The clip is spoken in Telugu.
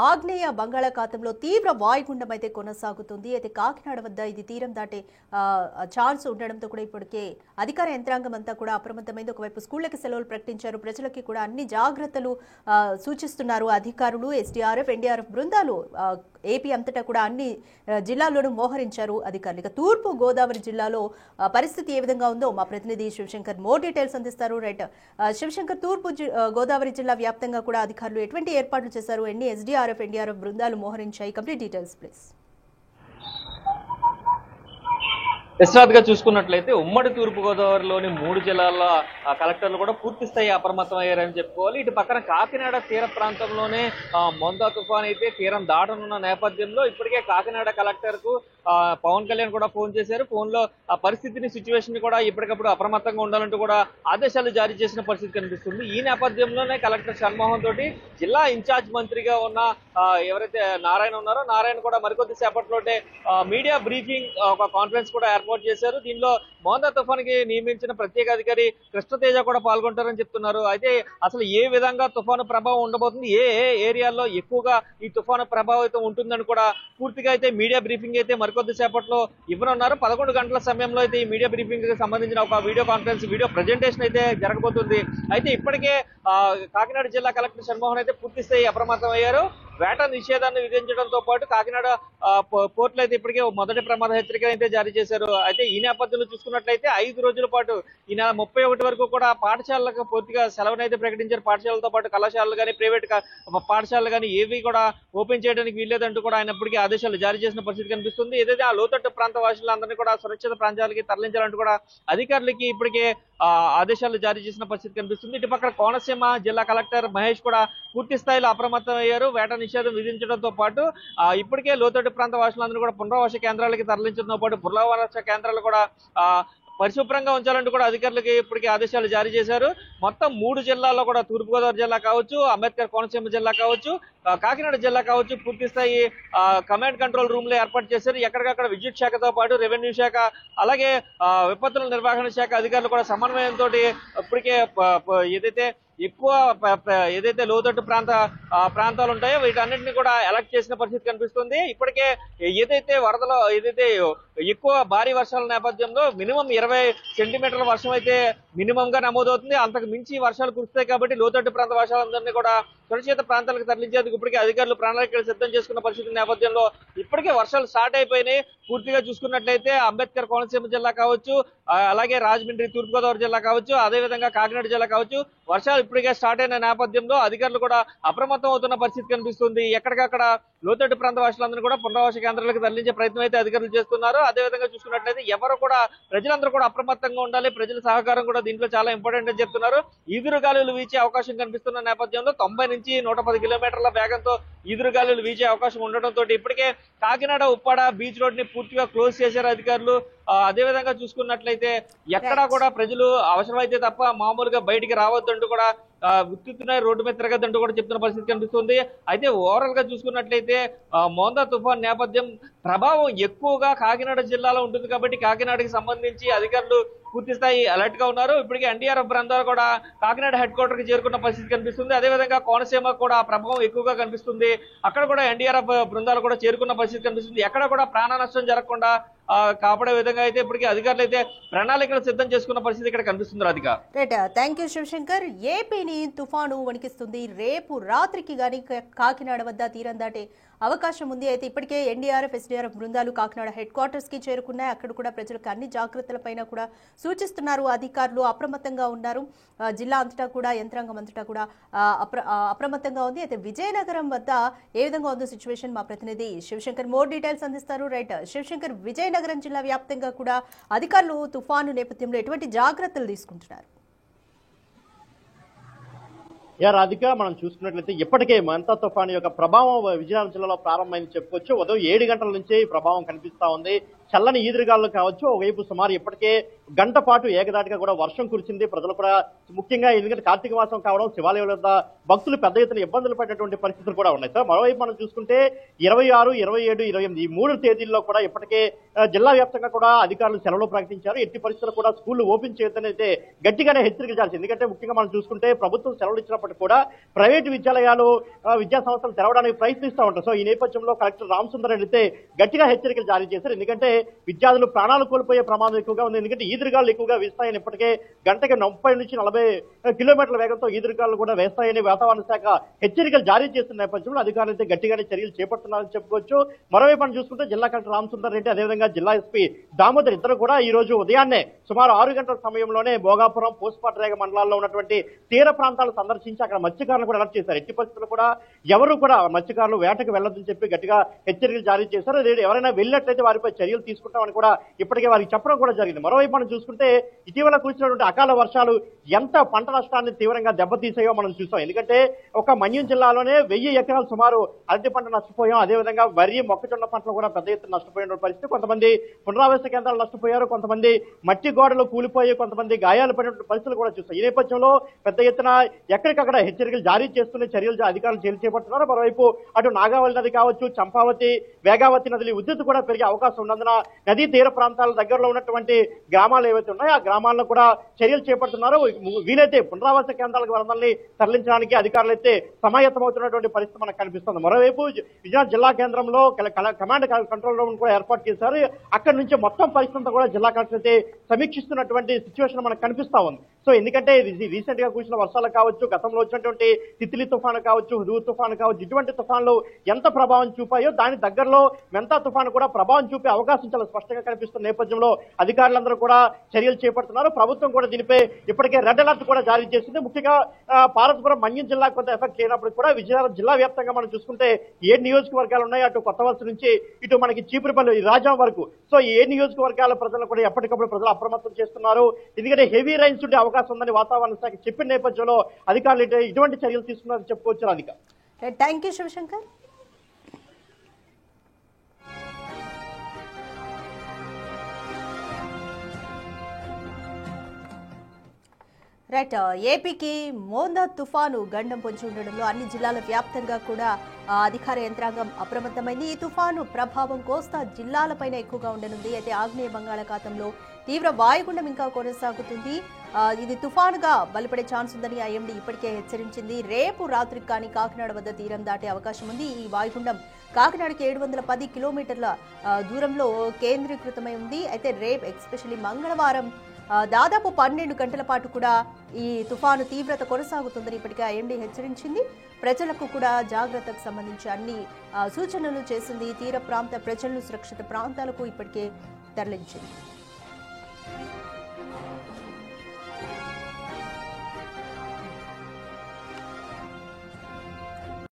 ఆగ్నేయ బంగాళాఖాతంలో తీవ్ర వాయుగుండం అయితే కొనసాగుతుంది. అయితే కాకినాడ వద్ద ఇది తీరం దాటే ఛాన్స్ ఉండడంతో కూడా ఇప్పటికే అధికార యంత్రాంగం అంతా కూడా అప్రమత్తమైంది. ఒకవైపు స్కూళ్లకి సెలవులు ప్రకటించారు, ప్రజలకి కూడా అన్ని జాగ్రత్తలు సూచిస్తున్నారు అధికారులు. ఎస్డీఆర్ఎఫ్, ఎన్డీఆర్ఎఫ్ బృందాలు ఏపీ అంతటా కూడా అన్ని జిల్లాల్లోనూ మోహరించారు అధికారులు. ఇక తూర్పు గోదావరి జిల్లాలో పరిస్థితి ఏ విధంగా ఉందో మా ప్రతినిధి శివశంకర్ మోర్ డీటెయిల్స్ అందిస్తారు. రైట్ శివశంకర్, తూర్పు గోదావరి జిల్లా వ్యాప్తంగా కూడా అధికారులు ఎటువంటి ఏర్పాట్లు చేశారు? ఎన్ని ఎస్డీఆర్ఎఫ్, ఎన్డీఆర్ఎఫ్ బృందాలు మోహరించాయి? Complete details please. యశ్రాద్గా చూసుకున్నట్లయితే ఉమ్మడి తూర్పుగోదావరిలోని 3 జిల్లాల కలెక్టర్లు కూడా పూర్తి స్థాయి అప్రమత్తం అయ్యారని చెప్పుకోవాలి. ఇటు పక్కన కాకినాడ తీర ప్రాంతంలోనే మొందా తుఫాన్ అయితే తీరం దాటనున్న నేపథ్యంలో ఇప్పటికే కాకినాడ కలెక్టర్ కు పవన్ కళ్యాణ్ కూడా ఫోన్ చేశారు. ఫోన్ లో ఆ పరిస్థితిని, సిచ్యువేషన్ కూడా ఇప్పటికప్పుడు అప్రమత్తంగా ఉండాలంటూ కూడా ఆదేశాలు జారీ చేసిన పరిస్థితి కనిపిస్తుంది. ఈ నేపథ్యంలోనే కలెక్టర్ షణ్మోహన్ తోటి జిల్లా ఇన్ఛార్జ్ మంత్రిగా ఉన్న ఎవరైతే నారాయణ ఉన్నారో నారాయణ కూడా మరికొద్ది సేపట్లోనే మీడియా బ్రీఫింగ్ ఒక కాన్ఫరెన్స్ కూడా ఏర్పాటు చేశారు. దీనిలో మోందా తుఫాన్ కి నియమించిన ప్రత్యేక అధికారి కృష్ణతేజ కూడా పాల్గొంటారని చెప్తున్నారు. అయితే అసలు ఏ విధంగా తుఫాను ప్రభావం ఉండబోతుంది, ఏ ఏరియాల్లో ఎక్కువగా ఈ తుఫాను ప్రభావితం ఉంటుందని కూడా పూర్తిగా అయితే మీడియా బ్రీఫింగ్ అయితే మరికొద్ది సేపట్లో ఇవ్వనున్నారు. 11 గంటల సమయంలో అయితే ఈ మీడియా బ్రీఫింగ్ కి సంబంధించిన ఒక వీడియో కాన్ఫరెన్స్, వీడియో ప్రజెంటేషన్ అయితే జరగబోతుంది. అయితే ఇప్పటికే కాకినాడ జిల్లా కలెక్టర్ షణ్మోహన్ అయితే పూర్తి స్థాయి అప్రమత్తం అయ్యారు. వేట నిషేధాన్ని విధించడంతో పాటు కాకినాడ పోర్టులో అయితే ఇప్పటికే మొదటి ప్రమాద హెచ్చరిక అయితే జారీ చేశారు. అయితే ఈ నేపథ్యంలో చూసుకున్నట్లయితే 5 రోజుల పాటు ఈ నెల 31 వరకు కూడా పాఠశాలలకు పూర్తిగా సెలవునైతే ప్రకటించారు. పాఠశాలతో పాటు కళాశాలలు కానీ, ప్రైవేట్ పాఠశాలలు కానీ ఏవి కూడా ఓపెన్ చేయడానికి వీల్లేదంటూ కూడా ఆయన ఇప్పటికే ఆదేశాలు జారీ చేసిన పరిస్థితి కనిపిస్తుంది. ఏదైతే ఆ లోతట్టు ప్రాంత వాసులందరినీ కూడా సురక్షిత ప్రాంతాలకి తరలించాలంటూ కూడా అధికారులకి ఇప్పటికే ఆదేశాలు జారీ చేసిన పరిస్థితి కనిపిస్తుంది. ఇటు పక్కన కోనసీమ జిల్లా కలెక్టర్ మహేష్ కూడా పూర్తి స్థాయిలో అప్రమత్తం అయ్యారు. వేట నిషేధం విధించడంతో పాటు ఇప్పటికే లోతట్టు ప్రాంత వాసులందరూ కూడా పునరావాస కేంద్రాలకి తరలించడంతో పాటు పునరావాస కేంద్రాలు కూడా పరిశుభ్రంగా ఉంచాలంటూ కూడా అధికారులకి ఇప్పటికే ఆదేశాలు జారీ చేశారు. మొత్తం 3 జిల్లాల్లో కూడా తూర్పుగోదావరి జిల్లా కావచ్చు, అంబేద్కర్ కోనసీమ జిల్లా కావచ్చు, కాకినాడ జిల్లా కావచ్చు పూర్తి స్థాయి కమాండ్ కంట్రోల్ రూమ్ లో ఏర్పాటు చేశారు. ఎక్కడికక్కడ విద్యుత్ శాఖతో పాటు రెవెన్యూ శాఖ, అలాగే విపత్తుల నిర్వహణ శాఖ అధికారులు కూడా సమన్వయంతో ఇప్పటికే ఏదైతే ఎక్కువ ఏదైతే లోతట్టు ప్రాంతాలు ఉంటాయో వీటన్నింటినీ కూడా అలర్ట్ చేసిన పరిస్థితి కనిపిస్తుంది. ఇప్పటికే ఏదైతే వరదలో ఎక్కువ భారీ వర్షాల నేపథ్యంలో మినిమం 20 సెంటీమీటర్ల వర్షం అయితే మినిమం గా నమోదవుతుంది. అంతకు మించి వర్షాలు కురుస్తాయి కాబట్టి లోతట్టు ప్రాంత వర్షాలందరినీ కూడా సురక్షిత ప్రాంతాలకు తరలించేందుకు ఇప్పటికే అధికారులు ప్రణాళికలు సిద్ధం చేసుకున్న పరిస్థితి నేపథ్యంలో ఇప్పటికే వర్షాలు స్టార్ట్ అయిపోయినాయి. పూర్తిగా చూసుకున్నట్లయితే అంబేద్కర్ కోనసీమ జిల్లా కావచ్చు, అలాగే రాజమండ్రి తూర్పుగోదావరి జిల్లా కావచ్చు, అదేవిధంగా కాకినాడ జిల్లా కావచ్చు వర్షాలు ఇప్పటికే స్టార్ట్ అయిన నేపథ్యంలో అధికారులు కూడా అప్రమత్తం అవుతున్న పరిస్థితి కనిపిస్తుంది. ఎక్కడికక్కడ లోతట్టు ప్రాంత వాసులందరూ కూడా పునరావాస కేంద్రాలకు తరలించే ప్రయత్నం అయితే అధికారులు చేస్తున్నారు. అదేవిధంగా చూసుకున్నట్లయితే ప్రజలందరూ కూడా అప్రమత్తంగా ఉండాలి. ప్రజల సహకారం కూడా దీంట్లో చాలా ఇంపార్టెంట్ అని చెప్తున్నారు. ఈదురుగాలులు వీచే అవకాశం కనిపిస్తున్న నేపథ్యంలో 90 నుంచి 110 కిలోమీటర్ల వేగంతో ఈదురుగాలులు వీచే అవకాశం ఉండడంతో ఇప్పటికే కాకినాడ ఉప్పాడ బీచ్ రోడ్ ని పూర్తిగా క్లోజ్ చేశారు అధికారులు. అదేవిధంగా చూసుకున్నట్లయితే ఎక్కడా కూడా ప్రజలు అవసరమైతే తప్ప మామూలుగా బయటికి రావద్దంటూ కూడా ఉత్తుతున్నాయి, రోడ్డు మీద తిరగద్దంటూ కూడా చెప్తున్న పరిస్థితి కనిపిస్తుంది. అయితే ఓవరాల్ గా చూసుకున్నట్లయితే మోందా తుఫాన్ నేపథ్యం ప్రభావం ఎక్కువగా కాకినాడ జిల్లాలో ఉంటుంది కాబట్టి కాకినాడకి సంబంధించి అధికారులు పూర్తి స్థాయి అలర్ట్ గా ఉన్నారు. ఇప్పటికే ఎన్డీఆర్ఎఫ్ బృందాలు కూడా కాకినాడ హెడ్ క్వార్టర్ కి చేరుకున్న పరిస్థితి కనిపిస్తుంది. అదేవిధంగా కోనసీమ కూడా ప్రభావం ఎక్కువగా కనిపిస్తుంది. అక్కడ కూడా ఎన్డీఆర్ఎఫ్ బృందాలు కూడా చేరుకున్న పరిస్థితి కనిపిస్తుంది. ఎక్కడ కూడా ప్రాణ నష్టం జరగకుండా కాపాడే విధంగా అయితే ఇప్పటికే అధికారులు అయితే ప్రణాళికలు సిద్ధం చేసుకున్న పరిస్థితి ఇక్కడ కనిపిస్తుంది. Radhika, thank you Shivshankar. ఏపీని తుఫాను వణికిస్తుంది. రేపు రాత్రికి గానీ కాకినాడ వద్ద తీరం దాటే అవకాశం ఉంది. అయితే ఇప్పటికే ఎన్డీఆర్ఎఫ్, ఎస్డీఆర్ఎఫ్ బృందాలు కాకినాడ హెడ్ క్వార్టర్స్ కి చేరుకున్నాయి. అక్కడ కూడా ప్రజలకు అన్ని జాగ్రత్తలపైన కూడా సూచిస్తున్నారు. అధికారులు అప్రమత్తంగా ఉన్నారు. జిల్లా అంతటా కూడా, యంత్రాంగం అంతటా కూడా అప్రమత్తంగా ఉంది. అయితే విజయనగరం వద్ద ఏ విధంగా ఉందో సిచ్యువేషన్ మా ప్రతినిధి శివశంకర్ మోర్ డీటెయిల్స్ అందిస్తారు. రైట్ శివశంకర్, విజయనగరం జిల్లా వ్యాప్తంగా కూడా అధికారులు తుఫాను నేపథ్యంలో ఎటువంటి జాగ్రత్తలు తీసుకుంటున్నారు? రాధిక, మనం చూసుకున్నట్లయితే ఇప్పటికే మోందా తుఫాను యొక్క ప్రభావం విజయనగరం జిల్లాలో ప్రారంభమైంది చెప్పుకోవచ్చు. ఉదయం 7 గంటల నుంచే ఈ ప్రభావం కనిపిస్తా ఉంది. చల్లని ఈదురుగాలు కావచ్చు, ఒకవైపు సుమారు ఇప్పటికే గంట పాటు ఏకదాటిగా కూడా వర్షం కురిచింది. ప్రజలు కూడా ముఖ్యంగా ఎందుకంటే కార్తీక మాసం కావడం, శివాలయాల వద్ద భక్తులు పెద్ద ఎత్తున ఇబ్బందులు పడేటువంటి పరిస్థితులు కూడా ఉన్నాయి. సార్ మరోవైపు మనం చూసుకుంటే 26, 27, 28 ఈ 3 తేదీల్లో కూడా ఇప్పటికే జిల్లా వ్యాప్తంగా కూడా అధికారులు సెలవులు ప్రకటించారు. ఎట్టి పరిస్థితుల్లో కూడా స్కూళ్లు ఓపెన్ చేయొద్దని అయితే గట్టిగానే హెచ్చరికలు చేయాల్సింది. ఎందుకంటే ముఖ్యంగా మనం చూసుకుంటే ప్రభుత్వం సెలవులు ఇచ్చినప్పటికీ కూడా ప్రైవేటు విద్యాలయాలు, విద్యా సంస్థలు తెరవడానికి ప్రయత్నిస్తూ ఉంటారు. సో ఈ నేపథ్యంలో కలెక్టర్ రామసుందర్ రెడ్డి అయితే గట్టిగా హెచ్చరికలు జారీ చేశారు. ఎందుకంటే విద్యార్థులు ప్రాణాలు కోల్పోయే ప్రమాదం ఎక్కువగా ఉంది. ఎందుకంటే ఈదురుగాలు ఎక్కువగా వీస్తాయని, ఇప్పటికే గంటకి 30 నుంచి 40 కిలోమీటర్ల వేగంతో ఈదురుగాలు కూడా వేస్తాయని వాతావరణ శాఖ హెచ్చరికలు జారీ చేస్తున్న నేపథ్యంలో అధికారులు అయితే గట్టిగానే చర్యలు చేపడుతున్నారని చెప్పుకోవచ్చు. మరోవైపు మనం చూసుకుంటే జిల్లా కలెక్టర్ రామసుందర్ రెడ్డి, అదేవిధంగా జిల్లా ఎస్పీ దామోదర్ ఇద్దరు కూడా ఈ రోజు ఉదయాన్నే సుమారు 6 గంటల సమయంలోనే భోగాపురం, పూసపాటరేగ మండలాల్లో ఉన్నటువంటి తీర ప్రాంతాలు సందర్శించి అక్కడ మత్స్యకారులను కూడా అలర్ట్ చేశారు. ఎట్టి పరిస్థితుల్లో కూడా ఎవరు కూడా మత్స్యకారులు వేటకు వెళ్లొద్దని చెప్పి గట్టిగా హెచ్చరికలు జారీ చేశారు. ఎవరైనా వెళ్ళినట్లయితే వారిపై చర్యలు తీసుకుంటామని కూడా ఇప్పటికే వారికి చెప్పడం కూడా జరిగింది. మరోవైపు మనం చూసుకుంటే ఇటీవల కురిసినటువంటి అకాల వర్షాలు ఎంత పంట నష్టాన్ని తీవ్రంగా దెబ్బతీసాయో మనం చూసాం. ఎందుకంటే ఒక మన్యం జిల్లాలోనే 1000 ఎకరాలు సుమారు అరటి పంట నష్టపోయాం. అదేవిధంగా వరి, మొక్కజొన్న పంటలు కూడా పెద్ద ఎత్తున నష్టపోయిన పరిస్థితి. కొంతమంది పునరావాస కేంద్రాలు నష్టపోయారు, కొంతమంది మట్టి గోడలు కూలిపోయి, కొంతమంది గాయాలు పడిన పరిస్థితులు కూడా చూస్తాం. ఈ నేపథ్యంలో పెద్ద ఎత్తున ఎక్కడికక్కడ హెచ్చరికలు జారీ చేస్తున్న చర్యలు అధికారులు చేపడుతున్నారు. మరోవైపు అటు నాగావళి నది కావచ్చు, చంపావతి, వేగావతి నదులు ఉధృతి కూడా పెరిగే అవకాశం ఉన్నందున నదీ తీర ప్రాంతాల దగ్గరలో ఉన్నటువంటి గ్రామాలు ఏవైతే ఉన్నాయో ఆ గ్రామాల్లో కూడా చర్యలు చేపడుతున్నారు. వీలైతే పునరావాస కేంద్రాలకు వరదల్ని తరలించడానికి అధికారులు అయితే సమాయత్తమవుతున్నటువంటి పరిస్థితి మనకు కనిపిస్తుంది. మరోవైపు విజయనగరం జిల్లా కేంద్రంలో కమాండ్ కంట్రోల్ రూమ్ కూడా ఏర్పాటు చేశారు. అక్కడి నుంచి మొత్తం పరిస్థితి కూడా జిల్లా కలెక్టర్ అయితే సమీక్షిస్తున్నటువంటి సిచ్యువేషన్ మనకు కనిపిస్తా ఉంది. సో ఎందుకంటే రీసెంట్ గా కురిసిన వర్షాలు కావచ్చు, గతంలో వచ్చినటువంటి తిత్లీ తుఫాను కావచ్చు, హుదూ తుఫాను కావచ్చు, ఇటువంటి తుఫాన్లు ఎంత ప్రభావం చూపాయో దాని దగ్గరలో మెంతా తుఫాను కూడా ప్రభావం చూపే అవకాశం చాలా స్పష్టంగా కనిపిస్తున్న నేపథ్యంలో అధికారులందరూ కూడా చర్యలు చేపడుతున్నారు. ప్రభుత్వం కూడా దీనిపై ఇప్పటికే రెడ్ అలర్ట్ కూడా జారీ చేసింది. ముఖ్యంగా పార్వతీపురం, మన్యం జిల్లా కొంత ఎఫెక్ట్ చేయనప్పటికీ కూడా విజయనగరం జిల్లా వ్యాప్తంగా మనం చూసుకుంటే 7 నియోజకవర్గాలు ఉన్నాయి. అటు కొత్తవలస నుంచి ఇటు మనకి చీపురుపల్లి, రాజాం వరకు. సో ఈ 7 నియోజకవర్గాల ప్రజలు కూడా ఎప్పటికప్పుడు ప్రజలు అప్రమత్తం చేస్తున్నారు. ఎందుకంటే హెవీ రైన్స్ ఉండే అవకాశం ఉందని వాతావరణ శాఖ చెప్పిన నేపథ్యంలో అధికారులు ఇటువంటి చర్యలు తీసుకున్నారని చెప్పుకోవచ్చు. Radhika, thank you Shivashankar. Right, ఏపీకి మోందా తుఫాను గండం పొంచి ఉండడంలో అన్ని జిల్లాల వ్యాప్తంగా కూడా అధికార యంత్రాంగం అప్రమత్తమైంది. ఈ తుఫాను ప్రభావం కోస్తా జిల్లాలపైన ఎక్కువగా ఉండనుంది. అయితే ఆగ్నేయ బంగాళాఖాతంలో తీవ్ర వాయుగుండం ఇంకా కొనసాగుతుంది. ఇది తుఫానుగా బలపడే ఛాన్స్ ఉందని ఐఎండీ ఇప్పటికే హెచ్చరించింది. రేపు రాత్రికి కానీ కాకినాడ వద్ద తీరం దాటే అవకాశం ఉంది. ఈ వాయుగుండం కాకినాడకి 710 కిలోమీటర్ల దూరంలో కేంద్రీకృతమై ఉంది. అయితే రేపు ఎస్పెషల్లీ మంగళవారం దాదాపు 12 గంటల పాటు కూడా ఈ తుఫాను తీవ్రత కొనసాగుతుందని ఇప్పటికే ఐఎండీ హెచ్చరించింది. ప్రజలకు కూడా జాగ్రత్తకు సంబంధించి అన్ని సూచనలు చేసింది. తీర ప్రాంత ప్రజలను సురక్షిత ప్రాంతాలకు ఇప్పటికే తరలించింది.